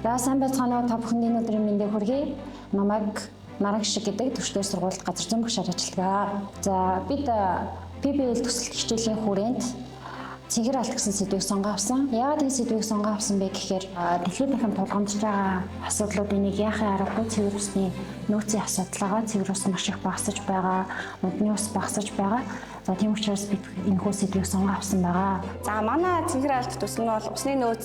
За сайн байцгаана уу та бүхэний өдрийн мэндийг хүргэе. Намайг Наран шиг гэдэг төвчтэй сургуульд газар зүйн багшаар ажилладаг. За бид PBL төсөлт хичээлийн хүрээнд цэнхэр алт гэсэн сэдвийг сонгоо авсан. Яагаад энэ сэдвийг сонгоо авсан бэ гэхээр дэлхийн дахин тулгамдж байгаа асуудлуудын нэг яахын аргагүй цэвэр усны нөөцийн асуудал байгаа. Цэвэр ус маш их багасж байгаа, модны ус багасж байгаа. За тийм учраас бид энэ хүү сэдвийг сонгоо авсан байгаа. За манай цэнхэр алт төсөл нь бол усны нөөц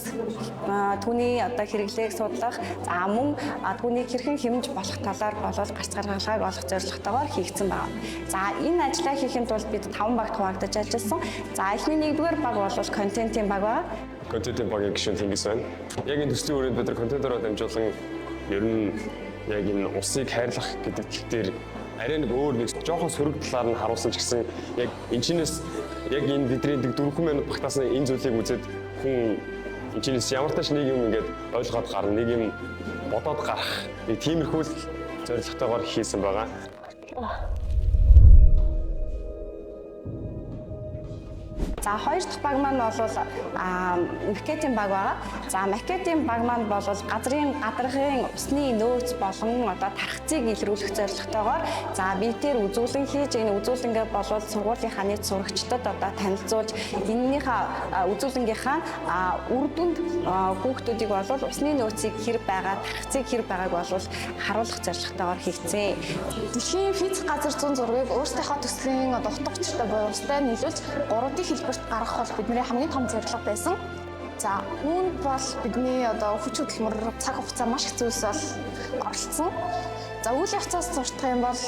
түүний одоо хэрэглээг судлах, за мөн түүнийг хэрхэн хэмж болох талаар болол гарц гаргалгааг олох зорилготойгоор хийгдсэн байна. За энэ ажлаа хийхэд бол бид 5 багт хуваагдаж ажилласан. За эхний нэгдүгээр баг бол контентын баг байна. Контентын багийн гишүүн Тэнгис байна. Яг энэ төслийн хүрээнд бид нар контентороо дамжуулан ер нь яг энэ усыг хайрлах гэдэг тал дээр арай нэг өөр нэг жоохон сөрөг талаар нь харуулсан ч гэсэн яг энэчнээс яг энэ бидний 4 минут багтаасан энэ зүйлийг үзээд хүн энэчнээс ямар тач нэг юм ингээд ойлгоод гарна, нэг юм бодоод гарах нэг тиймэрхүү зорилготойгоор хийсэн байгаа. За хоёр дахь баг маань бол макетийн баг байгаа. За макетийн баг маань бол газрын гадаргын усны нөөц болон одоо тархацыг илрүүлэх зорилготойгоор за би тэр үзүүлэн хийж энэ үзүүлэнгээ болол сургуулийнхаа нийт сурагчдад одоо танилцуулж энэнийхээ үзүүлэнгийнхаа үр дүнд хүүхдүүдийг болол усны нөөцийг хэр байгаа, тархацыг хэр байгааг болол харуулах зорилготойгоор хийгдсэн. Дэлхийн физик газар зүйн зургийг өөрсдийнхөө төслийн одоо утга учиртай буюу устай нийлүүлж 3D хэлбэрт гаргах бол бидний хамгийн том зорилго байсан. За үүнд бол бидний одоо хүч хөдөлмөр цаг хугацаа маш их зүйлс бол оролцсон. За үйл явцаас зурдах юм бол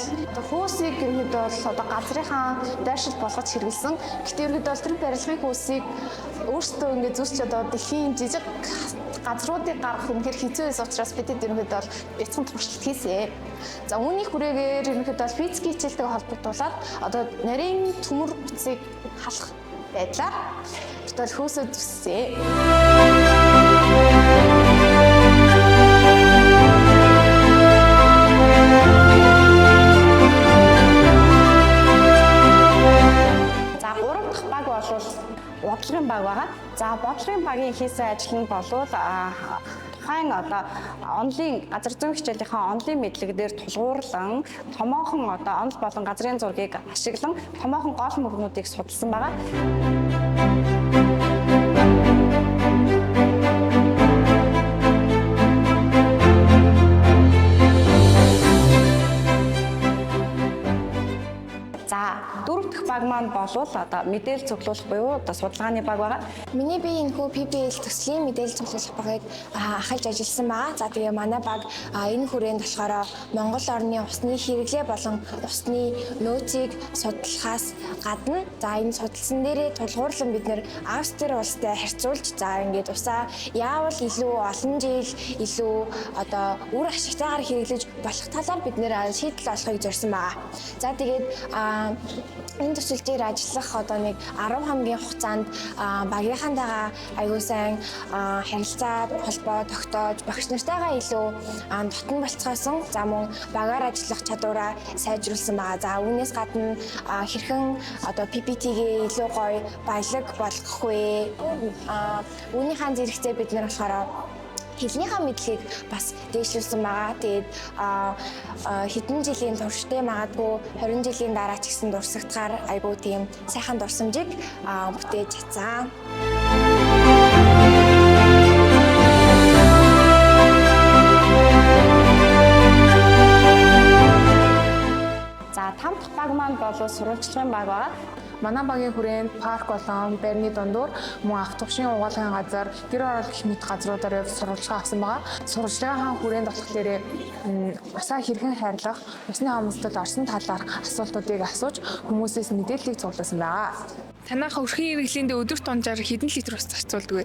хөөсийг ерөнхийдөө бол одоо газрынхаа дайршил болгож хэрэгэлсэн. Гэхдээ ерөнхийдөө бол тэр барилгын хөөсийг өөрсдөө ингээд зүсч одоо дэлхийн жижиг газруудыг гаргах үнэхээр хэцүү байсан учраас бидэд ерөнхийдөө бол бяцхан туршилт хийсэн. За үүний хүрээгээр ерөнхийдөө бол физикийн хичээлтэйг холбогдуулаад одоо нарийн төмөр бүцийг халах байдлаар бид хөөсөө зүссэн. Бодлогын баг байгаа. За бодлогын багийн хийсэн ажил нь болвол тухайн одоо онлын газар зүйн хичээлийнхаа онлын мэдлэг дээр тулгуурлан томоохон одоо онл болон газрын зургийг ашиглан томоохон гол мөргнүүдийг судалсан байгаа. Дөрөв дэх баг маань болвол одоо мэдээлэл цуглуулах буюу одоо судалгааны баг байгаа. Миний би энэ хүү PBL төслийн мэдээлэл цуглуулах багыг ахалж ажилласан байгаа. За тэгээ манай баг энэ хүрээнд болохоор Монгол орны усны хэрэглээ болон усны нөөцийг судлахаас гадна за энэ судалсан дээрээ тулгуурлан бид нэр Австри улстай харьцуулж за ингээд усаа яавал илүү олон жил илүү одоо үр ашигтайгаар хэрэглэж болох талаар бид нэр шийдэл олохыг зорьсон байгаа. За тэгээд энэ төсөл дээр ажиллах одоо нэг 10 хоногийн хугацаанд багийнхантайгаа аягүй сайн харилцаа холбоо тогтоож багш нартайгаа илүү дотн болцгоосон. За мөн багаар ажиллах чадвараа сайжруулсан байгаа. За үүнээс гадна хэрхэн одоо PPT-гээ илүү гоё баялаг болгох вэ? Үүнийхээ зэрэгцээ бид нэр болохоор хэлнийхээ мэдлэгийг бас дээшлүүлсэн байгаа. Тэгээд хэдэн жилийн турштай магадгүй 20 жилийн дараа ч гэсэн дурсагдахаар айгүй тийм сайхан дурсамжийг бүтээж чадсан. За 5 дахь баг маань бол сурвалжлагын баг байгаа. Манай багийн хүрээнд парк болон байрны дундуур мөн ах тувшин угаалгын газар, гэр орол гэх мэт газруудаар сурвалжлага авсан байгаа. Сурвалжлагын хүрээнд болохоор усаа хэрхэн хайрлах, усны хамсдад орсон талаарх асуултуудыг асууж хүмүүсээс мэдээллийг цуглуулсан байгаа. Танайхаа өрхийн хэрэглээндээ өдөрт дунджаар хэдэн литр ус зарцуулдаг вэ?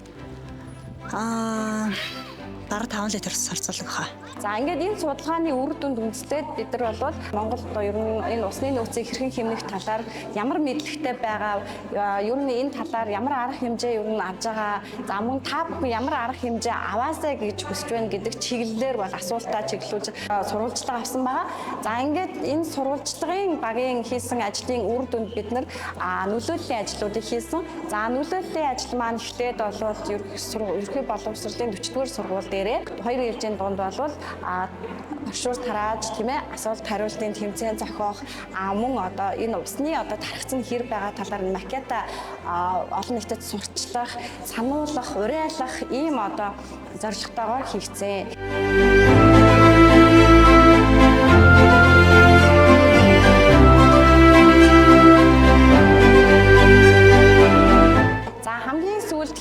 Бараг 5 литр зарцуулдаг хаа. За ингээд энэ судалгааны үр дүнд үндэслээд бид нар бол Монголд ер нь энэ усны нөөцийг хэрхэн хэмнэх талаар ямар мэдлэгтэй байгаа, ер нь энэ талаар ямар арга хэмжээ ер нь авж байгаа, за мөн та бүхэн ямар арга хэмжээ аваасаа гэж хүсэж байна гэдэг чиглэлээр бол асуултаа чиглүүлж сурвалжлага авсан байгаа. За ингээд энэ сурвалжлагын багийн хийсэн ажлын үр дүнд бид нар нөлөөллийн ажлуудыг хийсэн. За нөлөөллийн ажил маань ихтэй болвол ерөнхий боловсролын 40-р сургууль дээрээ 2 ээлжийн дунд болвол бавшуур тарааж тийм ээ асуулт хариултын тэмцээн зохиох мөн одоо энэ усны одоо тархацсан хэр байгаа талаар макета олон нийтэд сурчлах, сануулгах, уриалгах ийм одоо зорилготойгоор хийгцээ.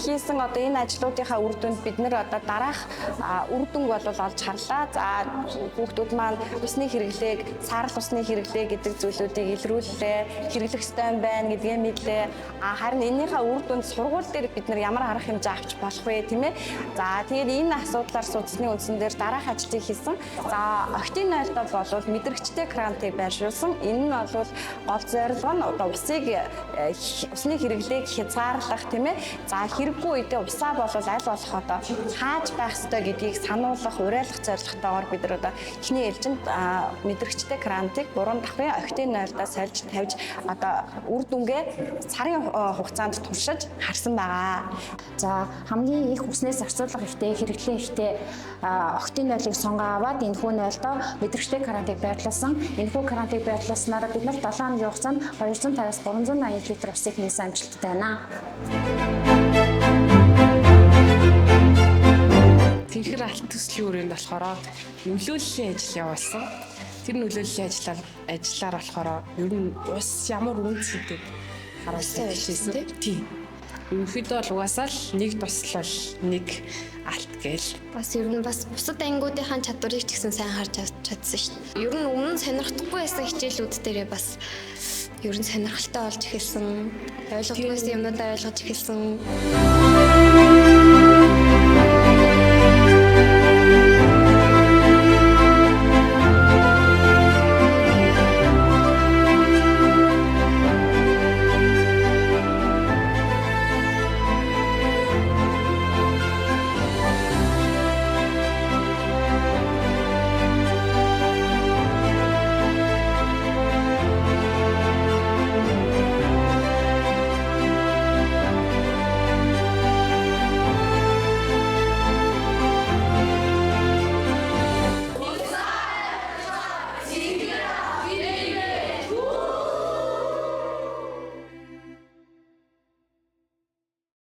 Хийсэн одоо энэ ажлуудынхаа үр дүнд бид нэр одоо дараах үр дүнг бол олж харлаа. За хүүхдүүд маань усны хэрэглээг, саарл усны хэрэглээ гэдэг зүйлүүдийг илрүүллээ, хэрэглэх ёстой юм байна гэдгээ мэдлээ. Харин энэнийхээ үр дүнд сургууль дээр бид нар ямар арга хэмжээ авч болох вэ, тийм ээ? За тэгээд энэ асуудлаар судасны үндсэн дээр дараах ажлыг хийсэн. За октийн нойлдоо бол мэдрэгчтэй крантыг байршуулсан. Энэ нь бол гол зорилго нь одоо усны хэрэглээг хязгаарлах, тийм ээ? За хэрэггүй үедээ усаа болвол аль болох одоо хааж байх ёстой гэдгийг сануулгах, уриалгах зорилготойгоор бид нар одоо эхний ээлжинд мэдрэгчтэй крантыг 3 давхрын октийн нойлдоо сольж тавьж одоо үр дүнгээ сарын хугацаанд туршиж харсан байгаа. За хамгийн их уснаас зарцуулга ихтэй, хэрэглээ ихтэй октийн нойлыг сонгоо аваад энэхүү нойлдоо мэдрэгчтэй крантыг байрлуулсан. Энэхүү крантыг байрлуулснараа бид нар 7 хоногийн хугацаанд 250-аас 380 литр усыг нээсэн амжилттай байна. Тэнхэр алт төслийн өрөөнд болохоор нөлөөллийн ажил явуулсан. Тэр нөлөөллийн ажиллаар болохоор ер нь ус ямар үнцэнтэй харуулсан хэлсэн тийм. Ерөнхийдөө бол угаасаа л нэг туслал нэг алт гээл. Бас ер нь бас бусад ангиудынхаа чадварыг ч гэсэн сайн харж чадсан шүү дээ. Ер нь өмнө нь сонирхдаггүй байсан хичээлүүд дээрээ бас ер нь сонирхолтой болж эхэлсэн. Ойлгохгүй юмнуудаа ойлгож эхэлсэн.